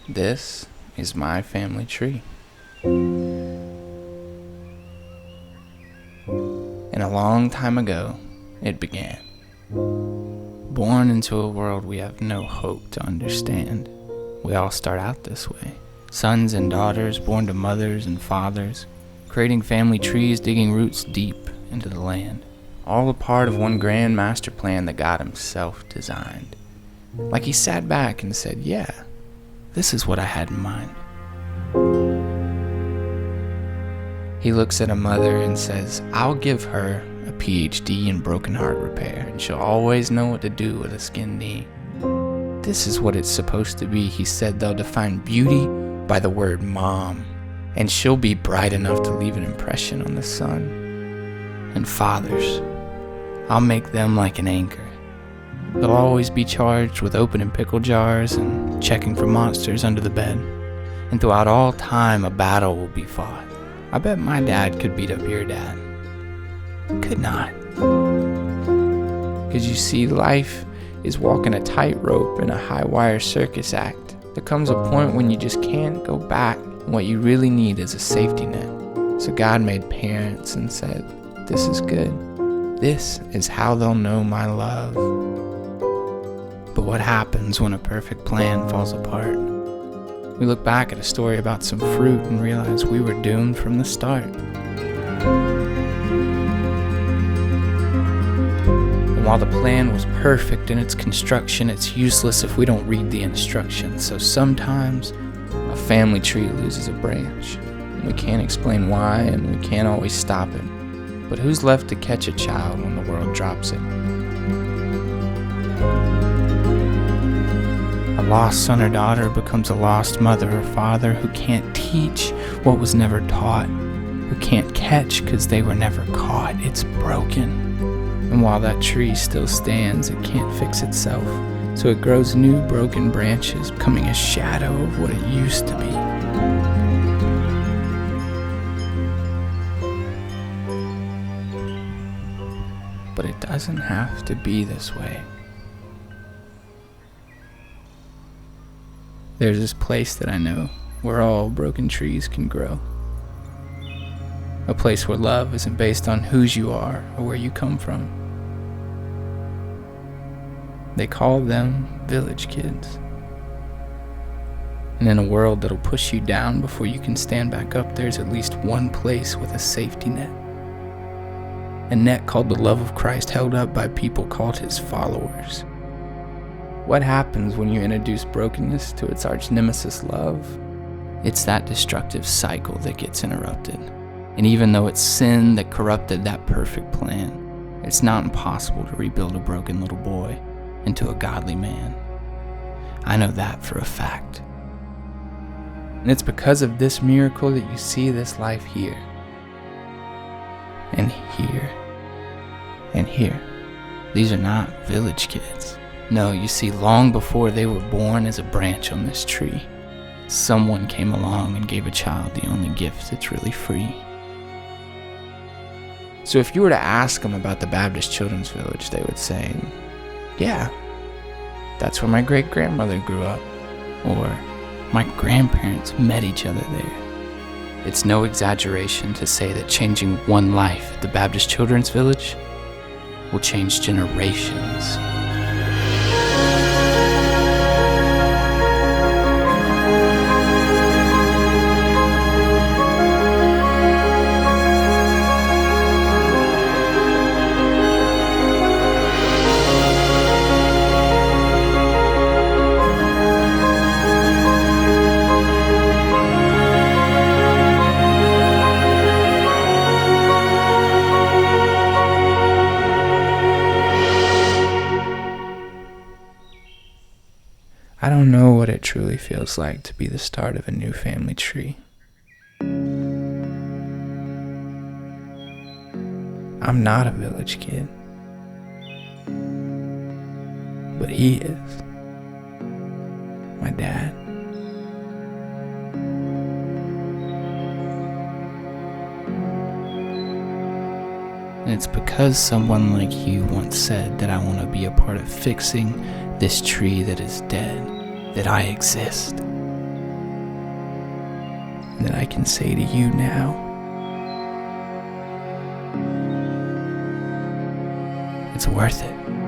This is my family tree. And a long time ago, it began. Born into a world we have no hope to understand. We all start out this way. Sons and daughters born to mothers and fathers, creating family trees, digging roots deep into the land. All a part of one grand master plan that God himself designed. Like he sat back and said, yeah, this is what I had in mind. He looks at a mother and says, I'll give her a PhD in broken heart repair, and she'll always know what to do with a skinned knee. This is what it's supposed to be. He said they'll define beauty by the word mom, and she'll be bright enough to leave an impression on the son. And fathers, I'll make them like an anchor. They'll always be charged with opening pickle jars and checking for monsters under the bed. And throughout all time, a battle will be fought. I bet my dad could beat up your dad. Could not. Because you see, life is walking a tightrope in a high-wire circus act. There comes a point when you just can't go back. And what you really need is a safety net. So God made parents and said, this is good. This is how they'll know my love. But what happens when a perfect plan falls apart? We look back at a story about some fruit and realize we were doomed from the start. And while the plan was perfect in its construction, it's useless if we don't read the instructions. So sometimes a family tree loses a branch. And we can't explain why, and we can't always stop it. But who's left to catch a child when the world drops it? A lost son or daughter becomes a lost mother or father who can't teach what was never taught, who can't catch because they were never caught. It's broken. And while that tree still stands, it can't fix itself. So it grows new broken branches, becoming a shadow of what it used to be. But it doesn't have to be this way. There's this place that I know where all broken trees can grow. A place where love isn't based on whose you are or where you come from. They call them village kids. And in a world that'll push you down before you can stand back up, there's at least one place with a safety net. A net called the love of Christ, held up by people called his followers. What happens when you introduce brokenness to its arch nemesis, love? It's that destructive cycle that gets interrupted. And even though it's sin that corrupted that perfect plan, it's not impossible to rebuild a broken little boy into a godly man. I know that for a fact. And it's because of this miracle that you see this life here. And here. And here. These are not village kids. No, you see, long before they were born as a branch on this tree, someone came along and gave a child the only gift that's really free. So if you were to ask them about the Baptist Children's Village, they would say, yeah, that's where my great-grandmother grew up, or my grandparents met each other there. It's no exaggeration to say that changing one life at the Baptist Children's Village will change generations. I don't know what it truly feels like to be the start of a new family tree. I'm not a village kid, but he is. My dad. And it's because someone like you once said that I want to be a part of fixing this tree that is dead, that I exist. that I can say to you now. It's worth it.